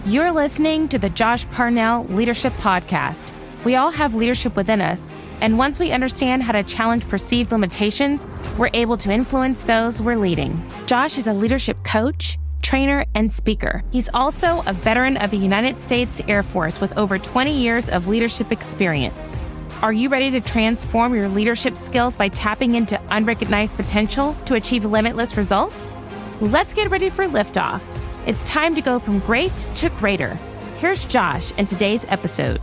You're listening to the Josh Parnell Leadership Podcast. We all have leadership within us, and once we understand how to challenge perceived limitations, we're able to influence those we're leading. Josh is a leadership coach, trainer, and speaker. He's also a veteran of the United States Air Force with over 20 years of leadership experience. Are you ready to transform your leadership skills by tapping into unrecognized potential to achieve limitless results? Let's get ready for liftoff. It's time to go from great to greater. Here's Josh in today's episode.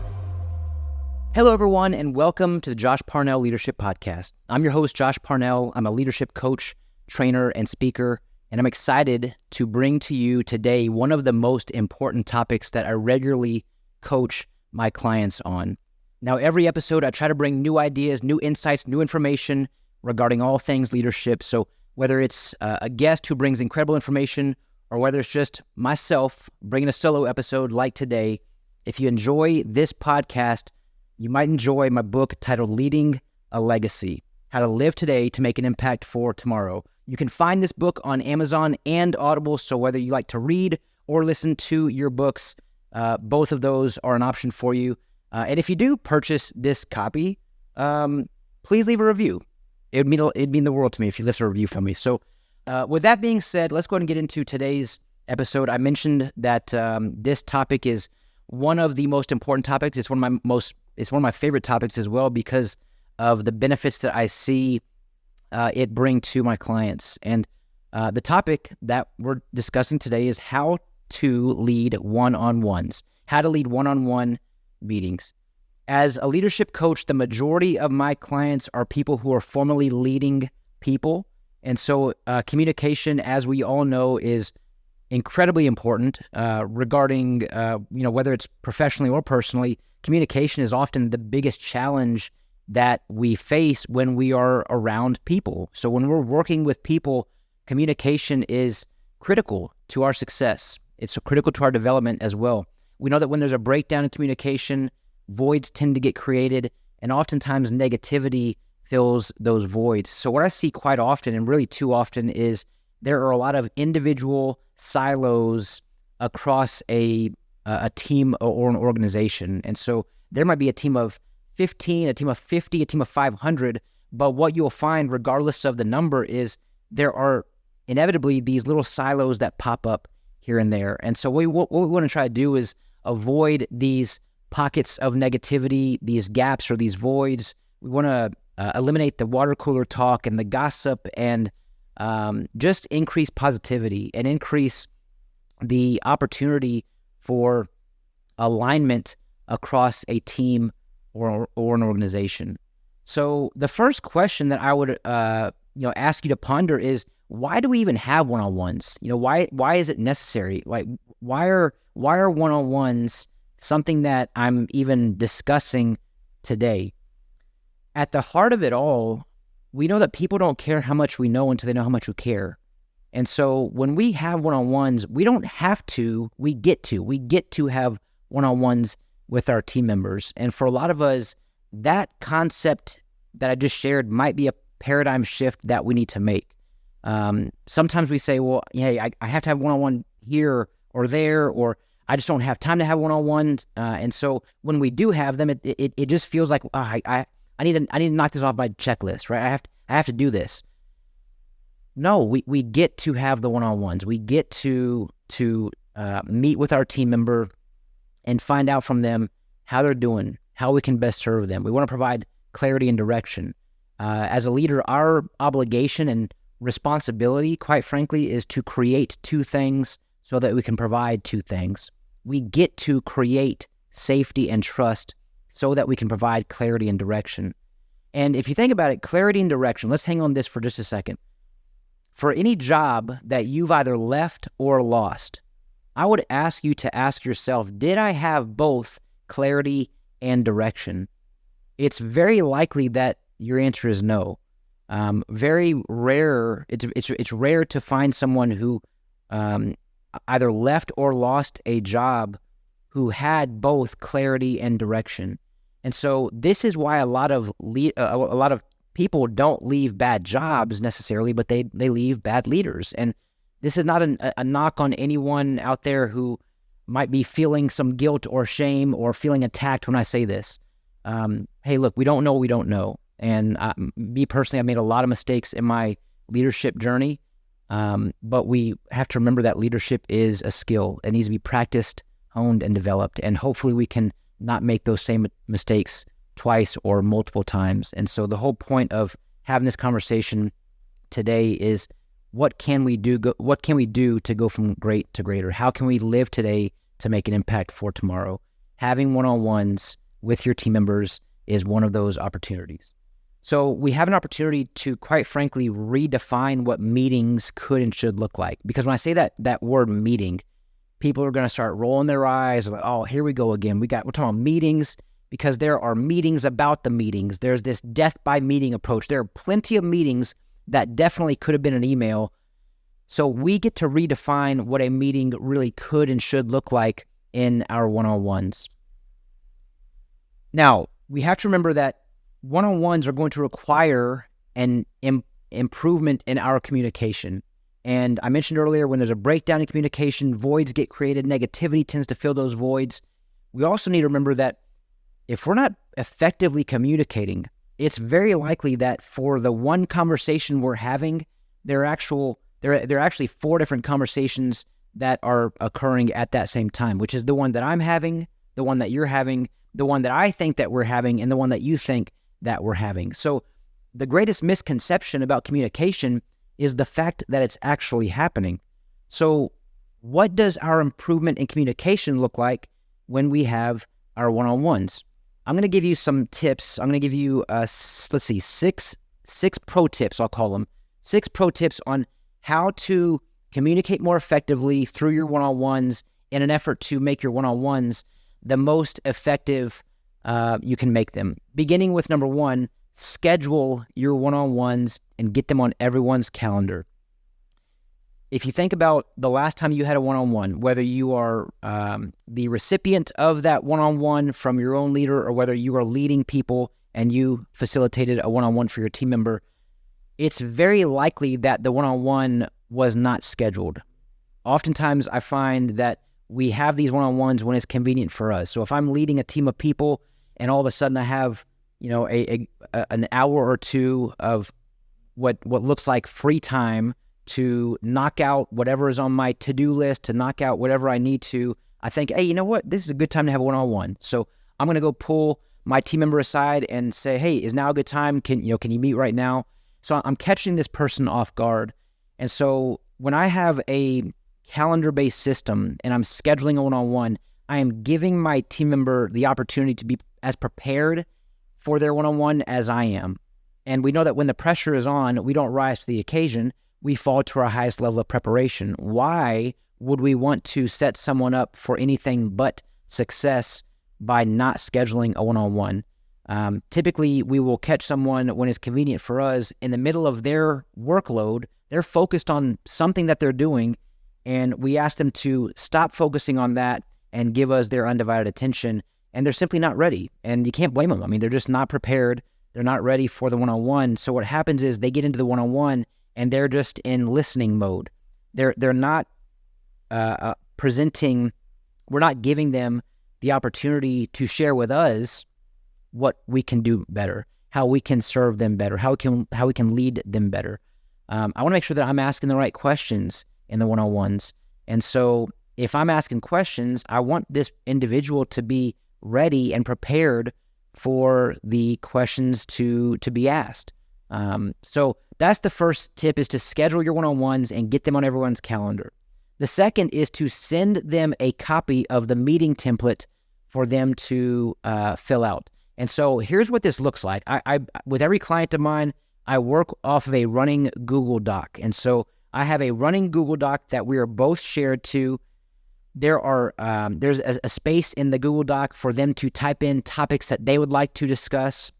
Hello, everyone, and welcome to the Josh Parnell Leadership Podcast. I'm your host, Josh Parnell. I'm a leadership coach, trainer, and speaker, and I'm excited to bring to you today one of the most important topics that I regularly coach my clients on. Now, every episode, I try to bring new ideas, new insights, new information regarding all things leadership. So whether it's a guest who brings incredible information or whether it's just myself bringing a solo episode like today, if you enjoy this podcast, you might enjoy my book titled Leading a Legacy, How to Live Today to Make an Impact for Tomorrow. You can find this book on Amazon and Audible, so whether you like to read or listen to your books, both of those are an option for you. And if you do purchase this copy, please leave a review. It'd mean the world to me if you left a review from me. So with that being said, let's go ahead and get into today's episode. I mentioned that this topic is one of the most important topics. It's one of my favorite topics as well because of the benefits that I see it bring to my clients. And the topic that we're discussing today is how to lead one-on-ones, how to lead one-on-one meetings. As a leadership coach, the majority of my clients are people who are formerly leading people. And so communication, as we all know, is incredibly important regarding, whether it's professionally or personally. Communication is often the biggest challenge that we face when we are around people. So when we're working with people, communication is critical to our success. It's critical to our development as well. We know that when there's a breakdown in communication, voids tend to get created, and oftentimes negativity fills those voids. So what I see quite often, and really too often, is there are a lot of individual silos across a team or an organization. And so there might be a team of 15, a team of 50, a team of 500, but what you'll find, regardless of the number, is there are inevitably these little silos that pop up here and there. And so what we want to try to do is avoid these pockets of negativity, these gaps or these voids. We want to eliminate the water cooler talk and the gossip and just increase positivity and increase the opportunity for alignment across a team or an organization. So the first question that I would ask you to ponder is, why do we even have one-on-ones? Why is it necessary? Like, why are one-on-ones something that I'm even discussing today? At the heart of it all, we know that people don't care how much we know until they know how much we care. And so when we have one-on-ones, we don't have to, we get to have one-on-ones with our team members. And for a lot of us, that concept that I just shared might be a paradigm shift that we need to make. Sometimes we say, well, hey, I have to have one-on-one here or there, or I just don't have time to have one-on-ones. And so when we do have them, it just feels like, I need to knock this off my checklist, right? I have to do this. No, we get to have the one-on-ones. We get to meet with our team member and find out from them how they're doing, how we can best serve them. We want to provide clarity and direction. As a leader, our obligation and responsibility, quite frankly, is to create two things so that we can provide two things. We get to create safety and trust so that we can provide clarity and direction. And if you think about it, clarity and direction, let's hang on this for just a second. For any job that you've either left or lost, I would ask you to ask yourself, did I have both clarity and direction? It's very likely that your answer is no. Very rare. It's rare to find someone who either left or lost a job who had both clarity and direction. And so this is why a lot of people don't leave bad jobs necessarily, but they leave bad leaders. And this is not a knock on anyone out there who might be feeling some guilt or shame or feeling attacked when I say this. Hey, look, we don't know what we don't know. And me personally, I've made a lot of mistakes in my leadership journey, but we have to remember that leadership is a skill. It needs to be practiced, honed, and developed. And hopefully we can not make those same mistakes twice or multiple times. And so the whole point of having this conversation today is, what can we do? What can we do to go from great to greater? How can we live today to make an impact for tomorrow? Having one-on-ones with your team members is one of those opportunities. So we have an opportunity to, quite frankly, redefine what meetings could and should look like. Because when I say that word meeting, people are going to start rolling their eyes like, oh, here we go again. We're talking about meetings, because there are meetings about the meetings. There's this death by meeting approach. There are plenty of meetings that definitely could have been an email. So we get to redefine what a meeting really could and should look like in our one-on-ones. Now, we have to remember that one-on-ones are going to require an improvement in our communication. And I mentioned earlier, when there's a breakdown in communication, voids get created, negativity tends to fill those voids. We also need to remember that if we're not effectively communicating, it's very likely that for the one conversation we're having, there are actually 4 different conversations that are occurring at that same time, which is the one that I'm having, the one that you're having, the one that I think that we're having, and the one that you think that we're having. So the greatest misconception about communication is the fact that it's actually happening. So what does our improvement in communication look like when we have our one-on-ones? I'm going to give you some tips. I'm going to give you, six pro tips, I'll call them. 6 pro tips on how to communicate more effectively through your one-on-ones in an effort to make your one-on-ones the most effective you can make them. Beginning with number 1, schedule your one-on-ones and get them on everyone's calendar. If you think about the last time you had a one-on-one, whether you are the recipient of that one-on-one from your own leader, or whether you are leading people and you facilitated a one-on-one for your team member, it's very likely that the one-on-one was not scheduled. Oftentimes, I find that we have these one-on-ones when it's convenient for us. So if I'm leading a team of people and all of a sudden I have, an hour or 2 of what looks like free time to knock out whatever is on my to-do list, to knock out whatever I need to, I think, hey, you know what? This is a good time to have a one-on-one. So I'm going to go pull my team member aside and say, hey, is now a good time? Can you meet right now? So I'm catching this person off guard. And so when I have a calendar-based system and I'm scheduling a one-on-one, I am giving my team member the opportunity to be as prepared for their one-on-one as I am. And we know that when the pressure is on, we don't rise to the occasion. We fall to our highest level of preparation. Why would we want to set someone up for anything but success by not scheduling a one-on-one? Typically, we will catch someone when it's convenient for us in the middle of their workload. They're focused on something that they're doing, and we ask them to stop focusing on that and give us their undivided attention, and they're simply not ready. And you can't blame them. I mean, they're just not prepared. They're not ready for the one-on-one. So what happens is they get into the one-on-one and they're just in listening mode. They're not presenting. We're not giving them the opportunity to share with us what we can do better, how we can serve them better, how we can lead them better. I want to make sure that I'm asking the right questions in the one-on-ones. And so if I'm asking questions, I want this individual to be ready and prepared for the questions to be asked. So that's the first tip, is to schedule your one-on-ones and get them on everyone's calendar. The second is to send them a copy of the meeting template for them to fill out. And so here's what this looks like. I with every client of mine, I work off of a running Google Doc. And so I have a running Google Doc that we are both shared to. There's a space in the Google Doc for them to type in topics that they would like to discuss.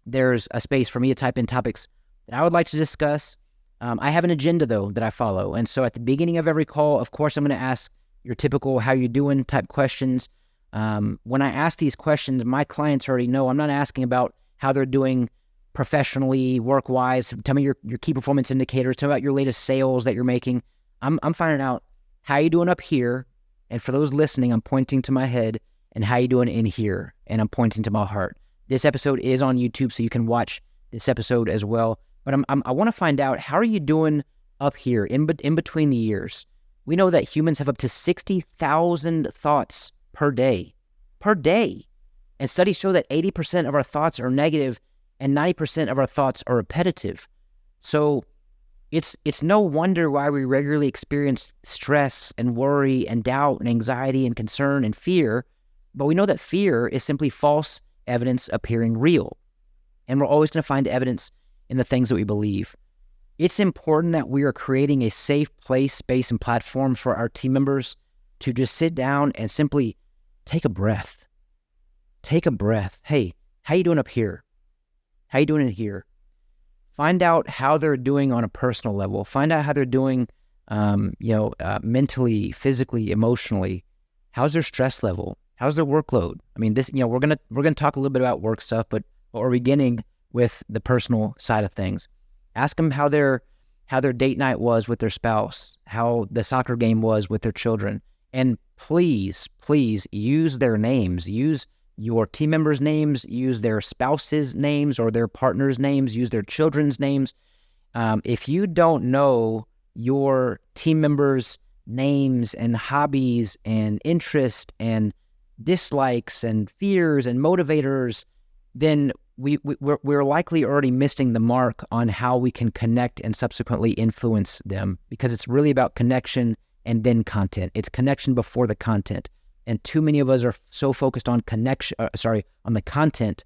There's a space for me to type in topics that I would like to discuss. I have an agenda, though, that I follow. And so at the beginning of every call, of course, I'm going to ask your typical how you doing type questions. When I ask these questions, my clients already know I'm not asking about how they're doing professionally, work-wise. Tell me your key performance indicators. Tell me about your latest sales that you're making. I'm finding out how you doing up here And for those listening, I'm pointing to my head, and how you doing in here? And I'm pointing to my heart. This episode is on YouTube, so you can watch this episode as well. But I want to find out, how are you doing up here in between the ears? We know that humans have up to 60,000 thoughts per day. And studies show that 80% of our thoughts are negative and 90% of our thoughts are repetitive. So it's no wonder why we regularly experience stress and worry and doubt and anxiety and concern and fear. But we know that fear is simply false evidence appearing real. And we're always going to find evidence in the things that we believe. It's important that we are creating a safe place, space, and platform for our team members to just sit down and simply take a breath. Take a breath. Hey, how you doing up here? How you doing in here? Find out how they're doing on a personal level. Find out how they're doing, mentally, physically, emotionally. How's their stress level? How's their workload? I mean, we're gonna talk a little bit about work stuff, but we're beginning with the personal side of things. Ask them how their date night was with their spouse, how the soccer game was with their children, and please use their names. Use your team members' names, use their spouses' names or their partners' names, use their children's names. If you don't know your team members' names and hobbies and interests and dislikes and fears and motivators, then we're likely already missing the mark on how we can connect and subsequently influence them, because it's really about connection and then content. It's connection before the content. And too many of us are so focused on on the content,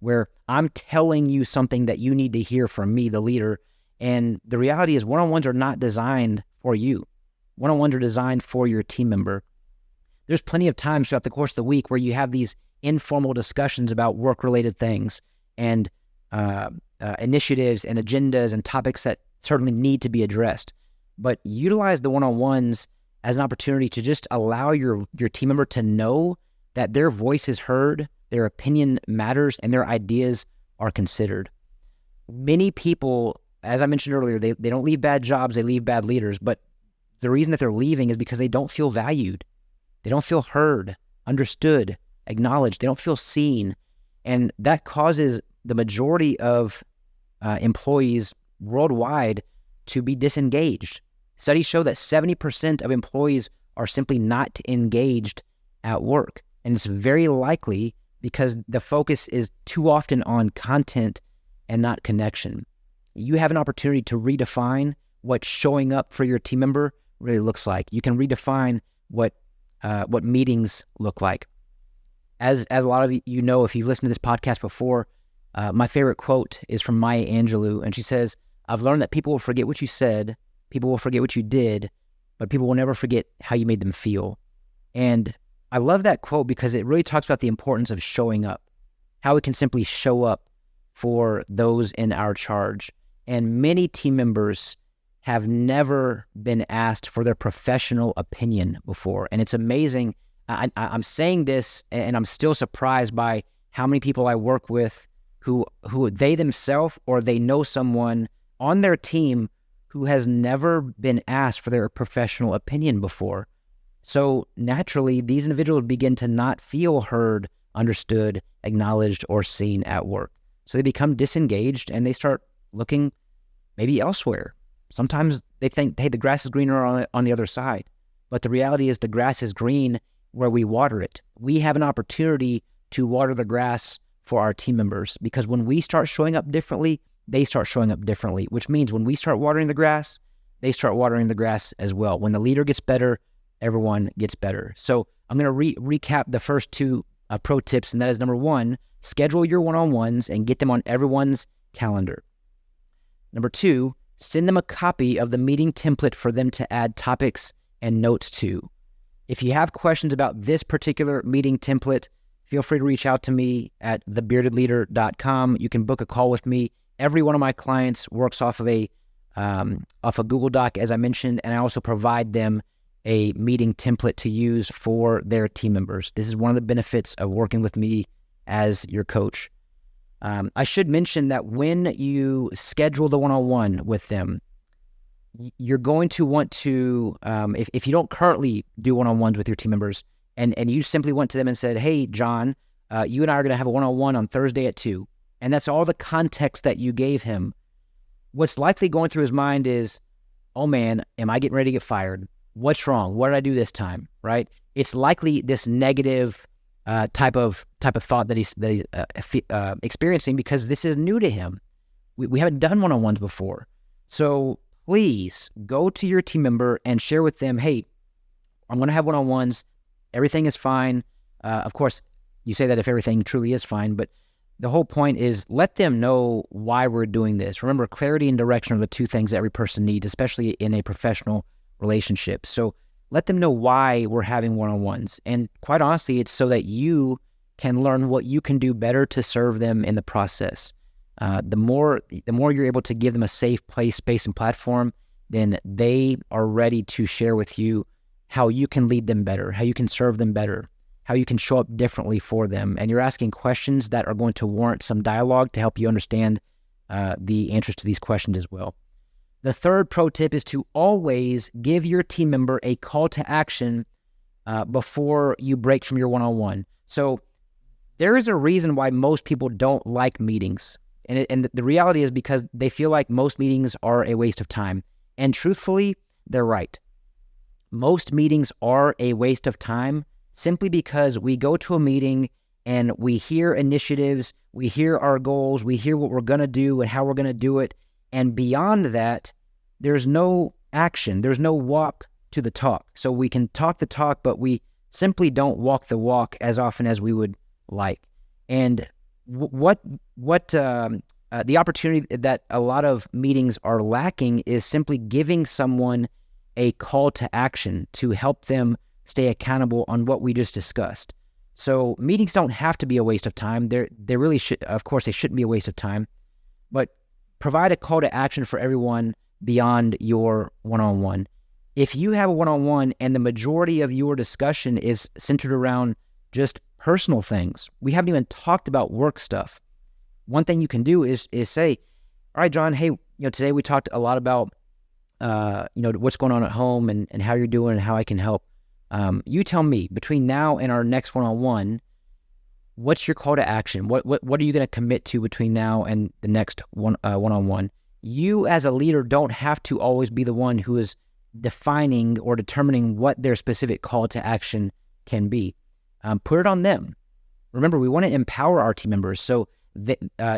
where I'm telling you something that you need to hear from me, the leader. And the reality is, one-on-ones are not designed for you. One-on-ones are designed for your team member. There's plenty of times throughout the course of the week where you have these informal discussions about work-related things and initiatives and agendas and topics that certainly need to be addressed. But utilize the one-on-ones as an opportunity to just allow your team member to know that their voice is heard, their opinion matters, and their ideas are considered. Many people, as I mentioned earlier, they don't leave bad jobs, they leave bad leaders, but the reason that they're leaving is because they don't feel valued. They don't feel heard, understood, acknowledged. They don't feel seen. And that causes the majority of employees worldwide to be disengaged. Studies show that 70% of employees are simply not engaged at work. And it's very likely because the focus is too often on content and not connection. You have an opportunity to redefine what showing up for your team member really looks like. You can redefine what meetings look like. As a lot of you know, if you've listened to this podcast before, my favorite quote is from Maya Angelou, and she says, "I've learned that people will forget what you said, people will forget what you did, but people will never forget how you made them feel." And I love that quote because it really talks about the importance of showing up, how we can simply show up for those in our charge. And many team members have never been asked for their professional opinion before. And it's amazing. I'm saying this and I'm still surprised by how many people I work with who they themselves or they know someone on their team who has never been asked for their professional opinion before. So naturally, these individuals begin to not feel heard, understood, acknowledged, or seen at work. So they become disengaged and they start looking maybe elsewhere. Sometimes they think, hey, the grass is greener on the other side. But the reality is the grass is green where we water it. We have an opportunity to water the grass for our team members, because when we start showing up differently, they start showing up differently, which means when we start watering the grass, they start watering the grass as well. When the leader gets better, everyone gets better. So I'm going to recap the first two pro tips, and that is number one, schedule your one-on-ones and get them on everyone's calendar. Number two, send them a copy of the meeting template for them to add topics and notes to. If you have questions about this particular meeting template, feel free to reach out to me at thebeardedleader.com. You can book a call with me. Every one of my clients works off of a Google Doc, as I mentioned, and I also provide them a meeting template to use for their team members. This is one of the benefits of working with me as your coach. I should mention that when you schedule the one-on-one with them, you're going to want to, if you don't currently do one-on-ones with your team members, and you simply went to them and said, hey, John, you and I are going to have a one-on-one on Thursday at 2, and that's all the context that you gave him, what's likely going through his mind is, oh man, am I getting ready to get fired? What's wrong? What did I do this time, right? It's likely this negative type of thought that he's experiencing because this is new to him. We haven't done one-on-ones before. So please go to your team member and share with them, hey, I'm going to have one-on-ones. Everything is fine. Of course, you say that if everything truly is fine, but the whole point is let them know why we're doing this. Remember, clarity and direction are the two things that every person needs, especially in a professional relationship. So let them know why we're having one-on-ones. And quite honestly, it's so that you can learn what you can do better to serve them in the process. The more you're able to give them a safe place, space, and platform, then they are ready to share with you how you can lead them better, how you can serve them better, how you can show up differently for them. And you're asking questions that are going to warrant some dialogue to help you understand the answers to these questions as well. The third pro tip is to always give your team member a call to action before you break from your one-on-one. So there is a reason why most people don't like meetings. And the reality is because they feel like most meetings are a waste of time. And truthfully, they're right. Most meetings are a waste of time simply because we go to a meeting and we hear initiatives, we hear our goals, we hear what we're going to do and how we're going to do it. And beyond that, there's no action. There's no walk to the talk. So we can talk the talk, but we simply don't walk the walk as often as we would like. And the opportunity that a lot of meetings are lacking is simply giving someone a call to action to help them stay accountable on what we just discussed. So meetings don't have to be a waste of time. They really should, of course, they shouldn't be a waste of time, but provide a call to action for everyone beyond your one-on-one. If you have a one-on-one and the majority of your discussion is centered around just personal things, we haven't even talked about work stuff. One thing you can do is say, all right, John, hey, today we talked a lot about, what's going on at home and how you're doing and how I can help. You tell me, between now and our next one-on-one, what's your call to action? What are you going to commit to between now and the next one-on-one? You as a leader don't have to always be the one who is defining or determining what their specific call to action can be. Put it on them. Remember, we want to empower our team members. So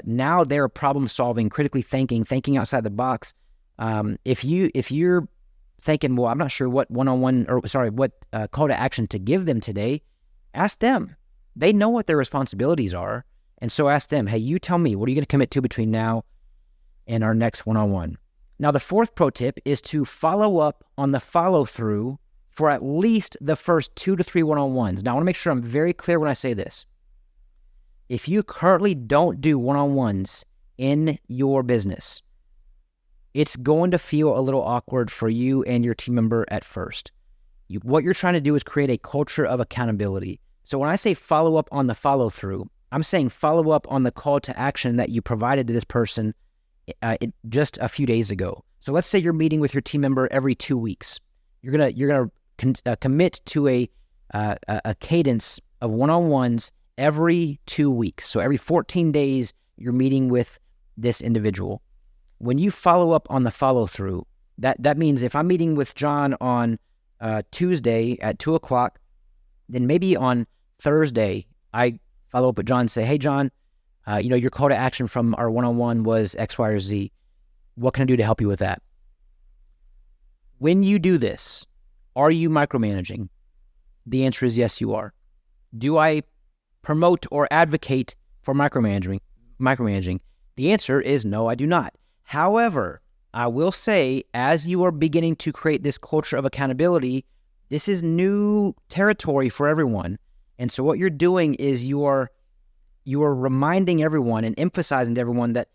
now they're problem solving, critically thinking outside the box. If you're thinking, well, I'm not sure what what call to action to give them today, ask them. They know what their responsibilities are. And so ask them, hey, you tell me, what are you going to commit to between now and our next one-on-one? Now, the fourth pro tip is to follow up on the follow-through for at least the first 2 to 3 one-on-ones. Now, I want to make sure I'm very clear when I say this. If you currently don't do one-on-ones in your business, it's going to feel a little awkward for you and your team member at first. What you're trying to do is create a culture of accountability. So when I say follow up on the follow-through, I'm saying follow up on the call to action that you provided to this person just a few days ago. So let's say you're meeting with your team member every 2 weeks. You're gonna commit to a cadence of one-on-ones every 2 weeks. So every 14 days, you're meeting with this individual. When you follow up on the follow-through, that means if I'm meeting with John on Tuesday at 2 o'clock, then maybe on Thursday, I follow up with John and say, hey, John, your call to action from our one-on-one was X, Y, or Z. What can I do to help you with that? When you do this, are you micromanaging? The answer is yes, you are. Do I promote or advocate for micromanaging? The answer is no, I do not. However, I will say, as you are beginning to create this culture of accountability, this is new territory for everyone. And so what you're doing is you are reminding everyone and emphasizing to everyone that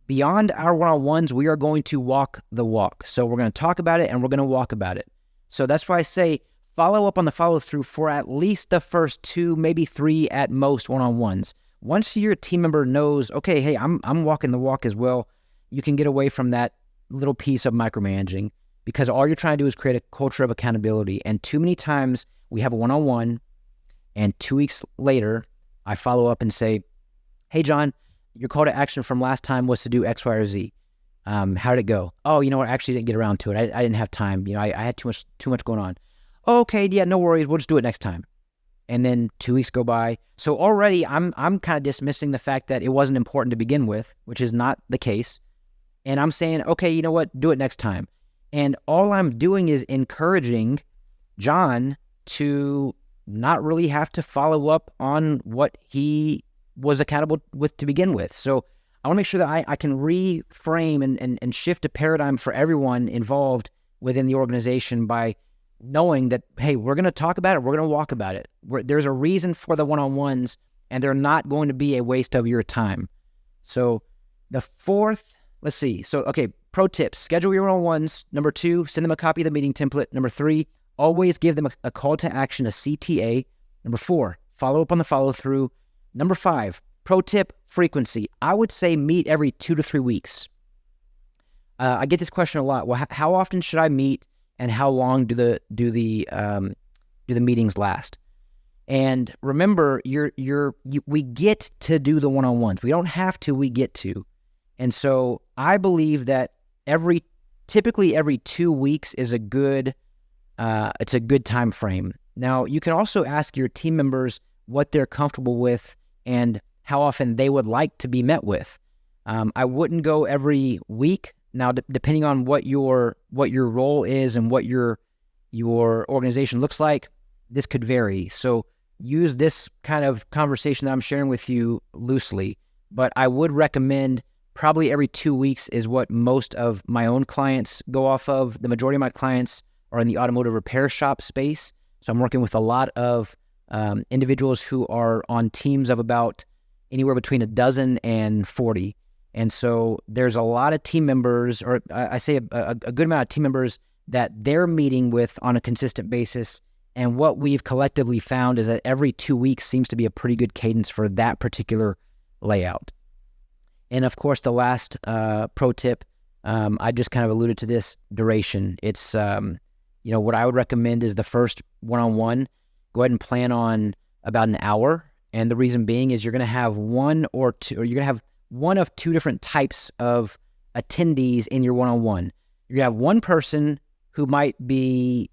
beyond our one-on-ones, we are going to walk the walk. So we're going to talk about it and we're going to walk about it. So that's why I say follow up on the follow-through for at least the first 2, maybe 3 at most one-on-ones. Once your team member knows, okay, hey, I'm walking the walk as well, you can get away from that little piece of micromanaging, because all you're trying to do is create a culture of accountability. And too many times we have a one-on-one, and 2 weeks later, I follow up and say, hey, John, your call to action from last time was to do X, Y, or Z. How did it go? Oh, you know what? I actually didn't get around to it. I didn't have time. I had too much going on. Oh, okay, yeah, no worries. We'll just do it next time. And then 2 weeks go by. So already I'm kind of dismissing the fact that it wasn't important to begin with, which is not the case. And I'm saying, okay, you know what? Do it next time. And all I'm doing is encouraging John to not really have to follow up on what he was accountable with to begin with. So I want to make sure that I can reframe and shift a paradigm for everyone involved within the organization by knowing that, hey, we're going to talk about it. We're going to walk about it. There's a reason for the one-on-ones, and they're not going to be a waste of your time. So the fourth, let's see. So, okay, pro tips, schedule your one-on-ones. Number 2, send them a copy of the meeting template. Number 3, always give them a call to action, a CTA. Number 4, follow up on the follow-through. Number 5, pro tip, frequency. I would say meet every 2 to 3 weeks. I get this question a lot. Well, how often should I meet, and how long do the meetings last? And remember, we get to do the one-on-ones. We don't have to. We get to. And so I believe that typically every 2 weeks is a good time frame. Now, you can also ask your team members what they're comfortable with and how often they would like to be met with. I wouldn't go every week. Now, depending on what your role is and what your organization looks like, this could vary. So use this kind of conversation that I'm sharing with you loosely. But I would recommend probably every 2 weeks is what most of my own clients go off of. The majority of my clients are in the automotive repair shop space. So I'm working with a lot of individuals who are on teams of about anywhere between a dozen and 40. And so there's a lot of team members, or I say a good amount of team members that they're meeting with on a consistent basis. And what we've collectively found is that every 2 weeks seems to be a pretty good cadence for that particular layout. And of course, the last pro tip, I just kind of alluded to this, duration. It's, what I would recommend is the first one-on-one, go ahead and plan on about an hour. And the reason being is you're going to have one of 2 different types of attendees in your one-on-one. You have one person who might be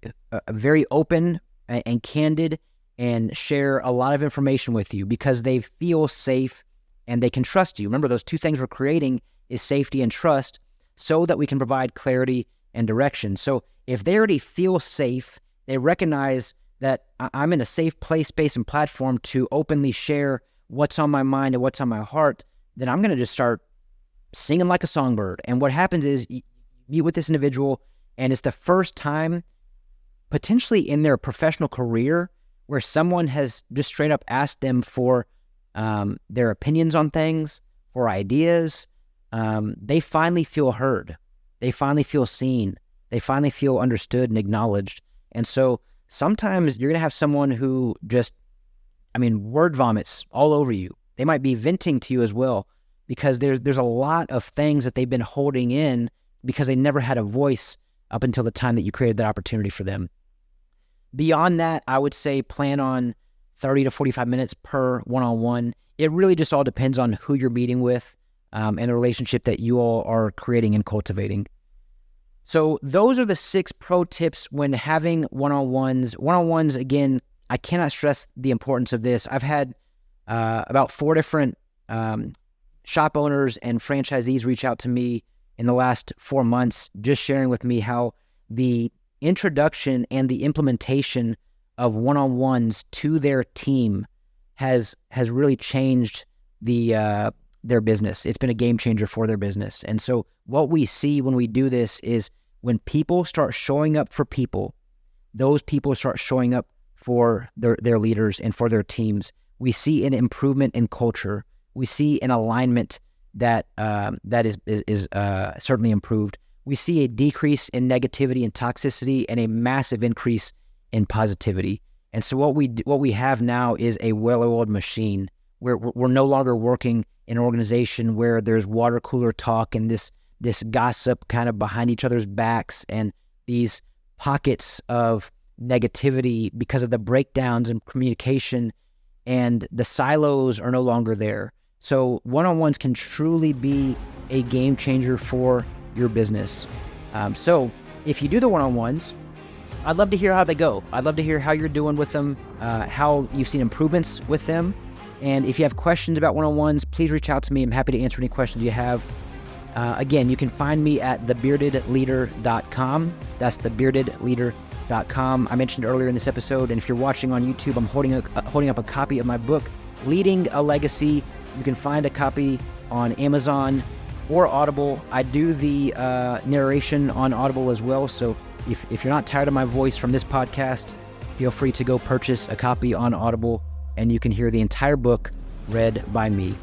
very open and candid and share a lot of information with you because they feel safe and they can trust you. Remember, those 2 things we're creating is safety and trust so that we can provide clarity and direction. So if they already feel safe, they recognize that I'm in a safe place, space, and platform to openly share what's on my mind and what's on my heart, then I'm going to just start singing like a songbird. And what happens is you meet with this individual, and it's the first time potentially in their professional career where someone has just straight up asked them for their opinions on things, for ideas. They finally feel heard. They finally feel seen. They finally feel understood and acknowledged. And so sometimes you're going to have someone who just, word vomits all over you. They might be venting to you as well because there's a lot of things that they've been holding in because they never had a voice up until the time that you created that opportunity for them. Beyond that, I would say plan on 30 to 45 minutes per one-on-one. It really just all depends on who you're meeting with and the relationship that you all are creating and cultivating. So those are the 6 pro tips when having one-on-ones. One-on-ones, again, I cannot stress the importance of this. I've had about 4 different shop owners and franchisees reach out to me in the last 4 months, just sharing with me how the introduction and the implementation of one-on-ones to their team has really changed their business. It's been a game changer for their business. And so what we see when we do this is when people start showing up for people, those people start showing up for their leaders and for their teams. We see an improvement in culture. We see an alignment that is certainly improved. We see a decrease in negativity and toxicity and a massive increase in positivity. And so what we have now is a well-oiled machine where we're no longer working in an organization where there's water cooler talk and this this gossip kind of behind each other's backs and these pockets of negativity because of the breakdowns in communication, and the silos are no longer there. So one-on-ones can truly be a game changer for your business. So if you do the one-on-ones, I'd love to hear how they go. I'd love to hear how you're doing with them, how you've seen improvements with them. And if you have questions about one-on-ones, please reach out to me. I'm happy to answer any questions you have. Again, you can find me at thebeardedleader.com. That's thebeardedleader.com. I mentioned earlier in this episode, and if you're watching on YouTube, I'm holding up a copy of my book, Leading a Legacy. You can find a copy on Amazon or Audible. I do the narration on Audible as well, so if you're not tired of my voice from this podcast, feel free to go purchase a copy on Audible, and you can hear the entire book read by me.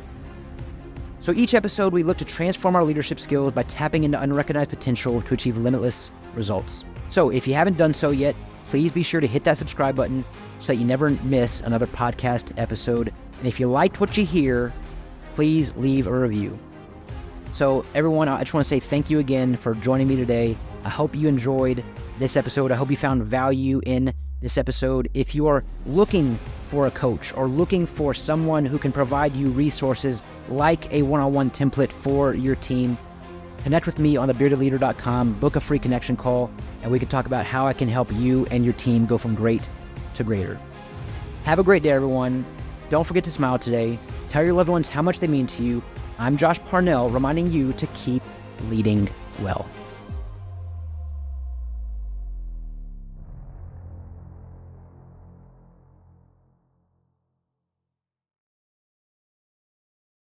So each episode, we look to transform our leadership skills by tapping into unrecognized potential to achieve limitless results. So if you haven't done so yet, please be sure to hit that subscribe button so that you never miss another podcast episode. And if you liked what you hear, please leave a review. So everyone, I just want to say thank you again for joining me today. I hope you enjoyed this episode. I hope you found value in this episode. If you are looking for a coach or looking for someone who can provide you resources like a one-on-one template for your team, connect with me on thebeardedleader.com, book a free connection call, and we can talk about how I can help you and your team go from great to greater. Have a great day, everyone. Don't forget to smile today. Tell your loved ones how much they mean to you. I'm Josh Parnell, reminding you to keep leading well.